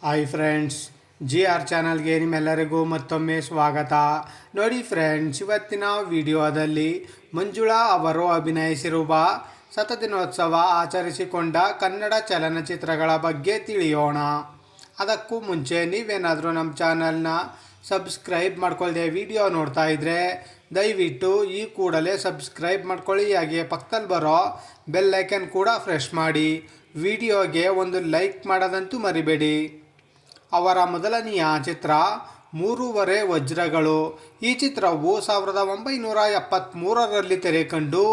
Hi friends, GR ಚಾನಲ್ಗೆ ನಿಮ್ಮೆಲ್ಲರಿಗೂ ಮತ್ತೊಮ್ಮೆ ಸ್ವಾಗತ. ನೋಡಿ ಫ್ರೆಂಡ್ಸ್, ಇವತ್ತಿನ ವಿಡಿಯೋದಲ್ಲಿ ಮಂಜುಳಾ ಅವರು ಅಭಿನಯಿಸಿರುವ ಶತದಿನೋತ್ಸವ ಆಚರಿಸಿಕೊಂಡ ಕನ್ನಡ ಚಲನಚಿತ್ರಗಳ ಬಗ್ಗೆ ತಿಳಿಯೋಣ. ಅದಕ್ಕೂ ಮುಂಚೆ ನೀವೇನಾದರೂ ನಮ್ಮ ಚಾನಲ್ನ ಸಬ್ಸ್ಕ್ರೈಬ್ ಮಾಡ್ಕೊಳ್ಳದೆ ವಿಡಿಯೋ ನೋಡ್ತಾ ಇದ್ದರೆ ದಯವಿಟ್ಟು ಈ ಕೂಡಲೇ ಸಬ್ಸ್ಕ್ರೈಬ್ ಮಾಡ್ಕೊಳ್ಳಿ. ಹಾಗೆ ಪಕ್ಕದಲ್ಲಿ ಬರೋ ಬೆಲ್ ಐಕನ್ ಕೂಡ ಪ್ರೆಸ್ ಮಾಡಿ. ವಿಡಿಯೋಗೆ ಒಂದು ಲೈಕ್ ಮಾಡೋದಂತೂ ಮರಿಬೇಡಿ. ಅವರ ಮೊದಲನೆಯ ಚಿತ್ರ ಮೂರೂವರೆ ವಜ್ರಗಳು. ಈ ಚಿತ್ರವು 1973ರಲ್ಲಿ ತೆರೆಕಂಡು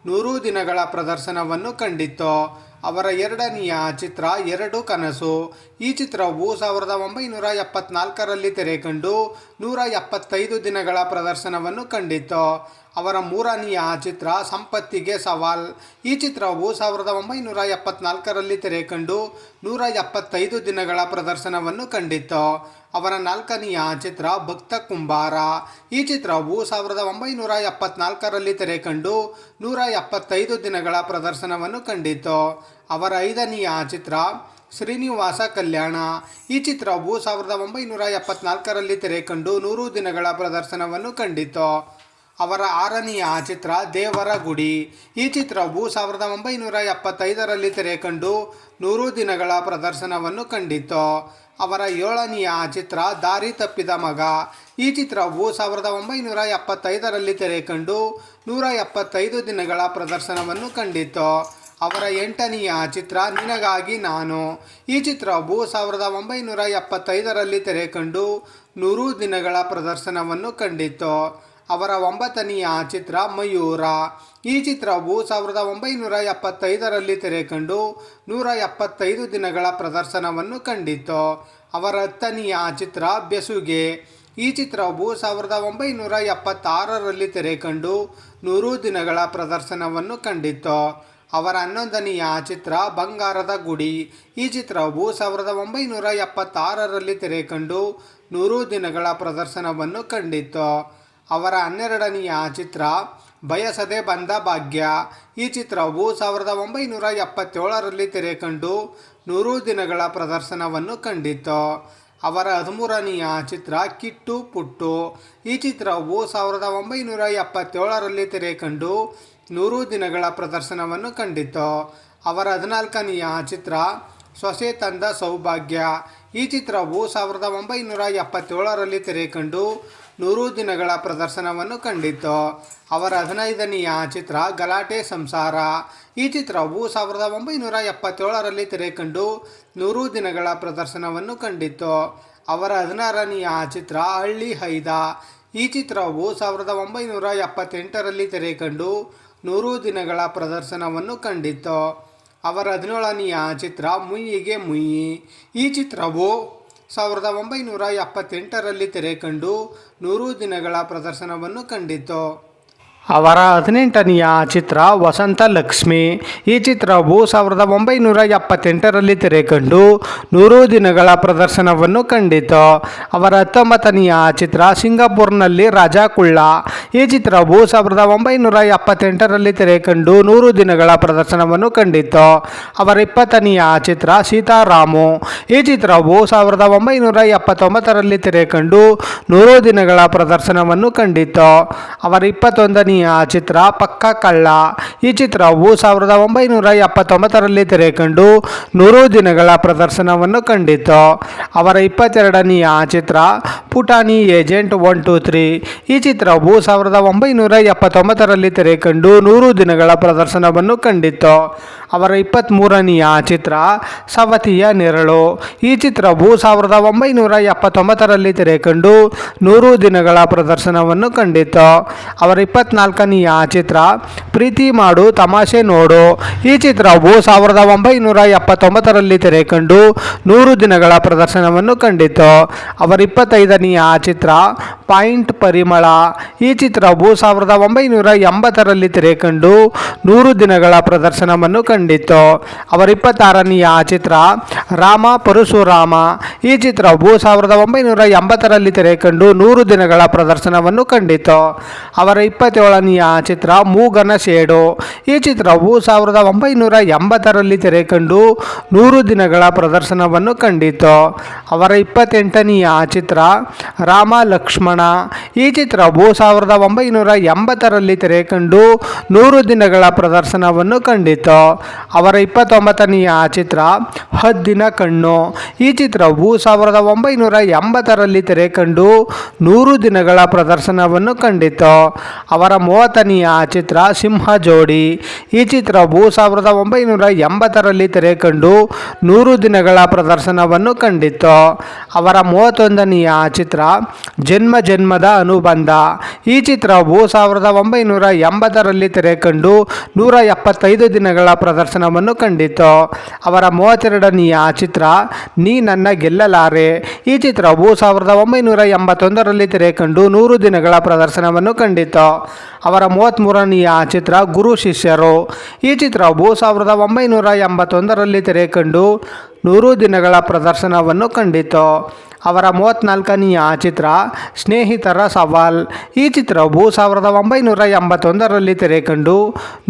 100 ದಿನಗಳ ಪ್ರದರ್ಶನವನ್ನು ಕಂಡಿತ್ತು. ಅವರ ಎರಡನೆಯ ಚಿತ್ರ 2 ಕನಸು. ಈ ಚಿತ್ರವು 1974ರಲ್ಲಿ ತೆರೆಕಂಡು 175 ದಿನಗಳ ಪ್ರದರ್ಶನವನ್ನು ಕಂಡಿತ್ತು. ಅವರ ಮೂರನೆಯ ಚಿತ್ರ ಸಂಪತ್ತಿಗೆ ಸವಾಲ್. ಈ ಚಿತ್ರವು 1974ರಲ್ಲಿ ತೆರೆಕಂಡು 175 ದಿನಗಳ ಪ್ರದರ್ಶನವನ್ನು ಕಂಡಿತ್ತು. ಅವರ ನಾಲ್ಕನೆಯ ಚಿತ್ರ ಭಕ್ತ ಕುಂಬಾರ. ಈ ಚಿತ್ರವು 1974ರಲ್ಲಿ ತೆರೆಕಂಡು 175 ದಿನಗಳ ಪ್ರದರ್ಶನವನ್ನು ಕಂಡಿತ್ತು. ಅವರ ಐದನೆಯ ಚಿತ್ರ ಶ್ರೀನಿವಾಸ ಕಲ್ಯಾಣ. ಈ ಚಿತ್ರವು 1974ರಲ್ಲಿ ತೆರೆಕಂಡು 100 ದಿನಗಳ ಪ್ರದರ್ಶನವನ್ನು ಕಂಡಿತ್ತು. ಅವರ ಆರನೆಯ ಚಿತ್ರ ದೇವರ ಗುಡಿ. ಈ ಚಿತ್ರವು 1975ರಲ್ಲಿ ತೆರೆಕಂಡು 100 ದಿನಗಳ ಪ್ರದರ್ಶನವನ್ನು ಕಂಡಿತ್ತು. ಅವರ ಏಳನೆಯ ಚಿತ್ರ ದಾರಿ ತಪ್ಪಿದ ಮಗ. ಈ ಚಿತ್ರವು 1975ರಲ್ಲಿ ತೆರೆಕಂಡು 175 ದಿನಗಳ ಪ್ರದರ್ಶನವನ್ನು ಕಂಡಿತ್ತು. ಅವರ ಎಂಟನೆಯ ಚಿತ್ರ ನಿನಗಾಗಿ ನಾನು. ಈ ಚಿತ್ರವು 1975ರಲ್ಲಿ ತೆರೆಕಂಡು 100 ದಿನಗಳ ಪ್ರದರ್ಶನವನ್ನು ಕಂಡಿತ್ತು. ಅವರ ಒಂಬತ್ತನೆಯ ಚಿತ್ರ ಮಯೂರ. ಈ ಚಿತ್ರವು 1975ರಲ್ಲಿ ತೆರೆಕಂಡು 175 ದಿನಗಳ ಪ್ರದರ್ಶನವನ್ನು ಕಂಡಿತ್ತು. ಅವರ ಹತ್ತನೆಯ ಚಿತ್ರ ಬೆಸುಗೆ. ಈ ಚಿತ್ರವು 1976ರಲ್ಲಿ ತೆರೆಕಂಡು 100 ದಿನಗಳ ಪ್ರದರ್ಶನವನ್ನು ಕಂಡಿತ್ತು. ಅವರ 11ನೆಯ ಚಿತ್ರ ಬಂಗಾರದ ಗುಡಿ. ಈ ಚಿತ್ರವು 1976ರಲ್ಲಿ ತೆರೆಕಂಡು 100 ದಿನಗಳ ಪ್ರದರ್ಶನವನ್ನು ಕಂಡಿತ್ತು. ಅವರ 12ನೆಯ ಚಿತ್ರ ಬಯಸದೆ ಬಂದ ಭಾಗ್ಯ. ಈ ಚಿತ್ರವು 1977ರಲ್ಲಿ ತೆರೆಕಂಡು 100 ದಿನಗಳ ಪ್ರದರ್ಶನವನ್ನು ಕಂಡಿತ್ತು. ಅವರ 13ನೆಯ ಚಿತ್ರ ಕಿಟ್ಟು ಪುಟ್ಟು. ಈ ಚಿತ್ರವು 1977ರಲ್ಲಿ ತೆರೆಕಂಡು 100 ದಿನಗಳ ಪ್ರದರ್ಶನವನ್ನು ಕಂಡಿತ್ತು. ಅವರ 14ನೆಯ ಚಿತ್ರ ಸೊಸೆ ತಂದ ಸೌಭಾಗ್ಯ. ಈ ಚಿತ್ರವು 1977ರಲ್ಲಿ ತೆರೆಕಂಡು 100 ದಿನಗಳ ಪ್ರದರ್ಶನವನ್ನು ಕಂಡಿತ್ತು. ಅವರ 15ನೆಯ ಚಿತ್ರ ಗಲಾಟೆ ಸಂಸಾರ. ಈ ಚಿತ್ರವು 1977ರಲ್ಲಿ ತೆರೆಕಂಡು 100 ದಿನಗಳ ಪ್ರದರ್ಶನವನ್ನು ಕಂಡಿತ್ತು. ಅವರ 16ನೆಯ ಚಿತ್ರ ಹಳ್ಳಿ ಹೈದ. ಈ ಚಿತ್ರವು 1978ರಲ್ಲಿ ತೆರೆಕಂಡು 100 ದಿನಗಳ ಪ್ರದರ್ಶನವನ್ನು ಕಂಡಿತ್ತು. ಅವರ 17ನೆಯ ಚಿತ್ರ ಮುಯ್ಯಿಗೆ ಮುಯ್ಯಿ. ಈ ಚಿತ್ರವು 1978ರಲ್ಲಿ ತೆರೆಕಂಡು 100 ದಿನಗಳ ಪ್ರದರ್ಶನವನ್ನು ಕಂಡಿತ್ತು. ಅವರ 18ನೆಯ ಚಿತ್ರ ವಸಂತ ಲಕ್ಷ್ಮಿ. ಈ ಚಿತ್ರವು 1978ರಲ್ಲಿ ತೆರೆಕಂಡು 100 ದಿನಗಳ ಪ್ರದರ್ಶನವನ್ನು ಕಂಡಿತ್ತು. ಅವರ 19ನೆಯ ಚಿತ್ರ ಸಿಂಗಾಪುರ್ನಲ್ಲಿ ರಾಜಾ ಕುಳ್ಳ. ಈ ಚಿತ್ರವು 1978ರಲ್ಲಿ ತೆರೆಕಂಡು 100 ದಿನಗಳ ಪ್ರದರ್ಶನವನ್ನು ಕಂಡಿತ್ತು. ಅವರ 20ನೆಯ ಚಿತ್ರ ಸೀತಾರಾಮು. ಈ ಚಿತ್ರವು 1979ರಲ್ಲಿ ತೆರೆಕಂಡು 100 ದಿನಗಳ ಪ್ರದರ್ಶನವನ್ನು ಕಂಡಿತ್ತು. ಅವರ 21ನೆಯ ಚಿತ್ರ ಪಕ್ಕ ಕಳ್ಳ. ಈ ಚಿತ್ರವು 1979ರಲ್ಲಿ ತೆರೆಕಂಡು 100 ದಿನಗಳ ಪ್ರದರ್ಶನವನ್ನು ಕಂಡಿತ್ತು. ಅವರ 22ನೆಯ ಚಿತ್ರ ಪುಟಾಣಿ ಏಜೆಂಟ್ 123. ಈ ಚಿತ್ರವು 1979ರಲ್ಲಿ ತೆರೆಕಂಡು 100 ದಿನಗಳ ಪ್ರದರ್ಶನವನ್ನು ಕಂಡಿತ್ತು. ಅವರ 23ನೆಯ ಚಿತ್ರ ಸವತಿಯ ನೆರಳು. ಈ ಚಿತ್ರವು 1979ರಲ್ಲಿ ತೆರೆಕಂಡು 100 ದಿನಗಳ ಪ್ರದರ್ಶನವನ್ನು ಕಂಡಿತ್ತು. ಅವರ 24ನೆಯ ಚಿತ್ರ ಪ್ರೀತಿ ಮಾಡು ತಮಾಷೆ ನೋಡು. ಈ ಚಿತ್ರವು 1979ರಲ್ಲಿ ತೆರೆಕಂಡು 100 ದಿನಗಳ ಪ್ರದರ್ಶನವನ್ನು ಕಂಡಿತ್ತು. ಅವರ 25ನೆಯ ಚಿತ್ರ ಪಾಯಿಂಟ್ ಪರಿಮಳ. ಈ ಚಿತ್ರವು 1980ರಲ್ಲಿ ತೆರೆಕಂಡು 100 ದಿನಗಳ ಪ್ರದರ್ಶನವನ್ನು ಕಂಡಿತ್ತು. ಅವರ 26ನೆಯ ಚಿತ್ರ ರಾಮ ಪರಶುರಾಮ. ಈ ಚಿತ್ರವು 1980ರಲ್ಲಿ ತೆರೆಕಂಡು 100 ದಿನಗಳ ಪ್ರದರ್ಶನವನ್ನು ಕಂಡಿತ್ತು. ಅವರ 27 ಮೊದಲನೆಯ ಚಿತ್ರ ಮೂಗನ ಸೇಡು. ಈ ಚಿತ್ರವು 1980ರಲ್ಲಿ ತೆರೆಕಂಡು 100 ದಿನಗಳ ಪ್ರದರ್ಶನವನ್ನು ಕಂಡಿತು. ಅವರ 28ನೆಯ ಚಿತ್ರ ರಾಮ ಲಕ್ಷ್ಮಣ. ಈ ಚಿತ್ರವು 1980ರಲ್ಲಿ ತೆರೆಕಂಡು 100 ದಿನಗಳ ಪ್ರದರ್ಶನವನ್ನು ಕಂಡಿತು. ಅವರ 29ನೆಯ ಚಿತ್ರ ಹದ್ದಿನ ಕಣ್ಣು. ಈ ಚಿತ್ರವು 1980ರಲ್ಲಿ ತೆರೆಕಂಡು 100 ದಿನಗಳ ಪ್ರದರ್ಶನವನ್ನು ಕಂಡಿತು. ಅವರ 30ನೆಯ ಚಿತ್ರ ಸಿಂಹ ಜೋಡಿ. ಈ ಚಿತ್ರವು 1980ರಲ್ಲಿ ತೆರೆಕಂಡು 100 ದಿನಗಳ ಪ್ರದರ್ಶನವನ್ನು ಕಂಡಿತು. ಅವರ 31ನೆಯ ಚಿತ್ರ ಜನ್ಮ ಜನ್ಮದ ಅನುಬಂಧ. ಈ ಚಿತ್ರವು 1980ರಲ್ಲಿ ತೆರೆಕಂಡು 175 ದಿನಗಳ ಪ್ರದರ್ಶನವನ್ನು ಕಂಡಿತು. ಅವರ 32ನೆಯ ಚಿತ್ರ ನೀ ನನ್ನ ಗೆಲ್ಲಲಾರೆ. ಈ ಚಿತ್ರವು 1981ರಲ್ಲಿ ತೆರೆಕಂಡು 100 ದಿನಗಳ ಪ್ರದರ್ಶನವನ್ನು ಕಂಡಿತು. ಅವರ 33ನೆಯ ಚಿತ್ರ ಗುರು ಶಿಷ್ಯರು. ಈ ಚಿತ್ರವು 1981ರಲ್ಲಿ ತೆರೆಕಂಡು 100 ದಿನಗಳ ಪ್ರದರ್ಶನವನ್ನು ಕಂಡಿತು. ಅವರ 34ನೆಯ ಚಿತ್ರ ಸ್ನೇಹಿತರ ಸವಾಲ್. ಈ ಚಿತ್ರವು 1981ರಲ್ಲಿ ತೆರೆಕಂಡು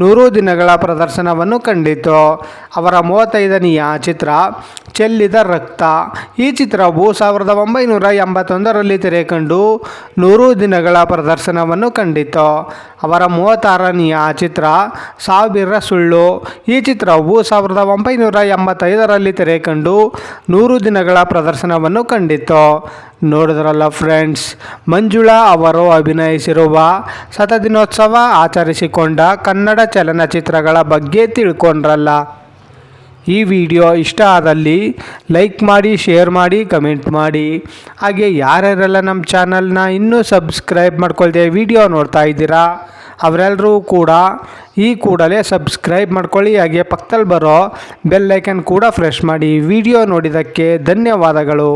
100 ದಿನಗಳ ಪ್ರದರ್ಶನವನ್ನು ಕಂಡಿತು. ಅವರ 35ನೆಯ ಚಿತ್ರ ಚೆಲ್ಲಿದ ರಕ್ತ. ಈ ಚಿತ್ರವು 1981ರಲ್ಲಿ ತೆರೆಕಂಡು 100 ದಿನಗಳ ಪ್ರದರ್ಶನವನ್ನು ಕಂಡಿತು. ಅವರ 36ನೆಯ ಚಿತ್ರ ಸಾವಿರ ಸುಳ್ಳು. ಈ ಚಿತ್ರವು 1985ರಲ್ಲಿ ತೆರೆಕಂಡು 100 ದಿನಗಳ ಪ್ರದರ್ಶನವನ್ನು ಕಂಡಿತು. ನೋಡಿದ್ರಲ್ಲ ಫ್ರೆಂಡ್ಸ್, ಮಂಜುಳಾ ಅವರು ಅಭಿನಯಿಸಿರುವ ಶತದಿನೋತ್ಸವ ಆಚರಿಸಿಕೊಂಡ ಕನ್ನಡ ಚಲನಚಿತ್ರಗಳ ಬಗ್ಗೆ ತಿಳ್ಕೊಂಡ್ರಲ್ಲ. ಈ ವಿಡಿಯೋ ಇಷ್ಟ ಆದಲ್ಲಿ ಲೈಕ್ ಮಾಡಿ, ಶೇರ್ ಮಾಡಿ, ಕಮೆಂಟ್ ಮಾಡಿ. ಹಾಗೆ ಯಾರ್ಯಾರೆಲ್ಲ ನಮ್ಮ ಚಾನಲ್ನ ಇನ್ನೂ ಸಬ್ಸ್ಕ್ರೈಬ್ ಮಾಡ್ಕೊಳ್ದೆ ವಿಡಿಯೋ ನೋಡ್ತಾ ಇದ್ದೀರಾ ಅವರೆಲ್ಲರೂ ಕೂಡ ಈ ಕೂಡಲೇ ಸಬ್ಸ್ಕ್ರೈಬ್ ಮಾಡ್ಕೊಳ್ಳಿ. ಹಾಗೆ ಪಕ್ಕದಲ್ಲಿ ಬರೋ ಬೆಲ್ ಐಕನ್ ಕೂಡ ಪ್ರೆಸ್ ಮಾಡಿ. ವಿಡಿಯೋ ನೋಡಿದ್ದಕ್ಕೆ ಧನ್ಯವಾದಗಳು.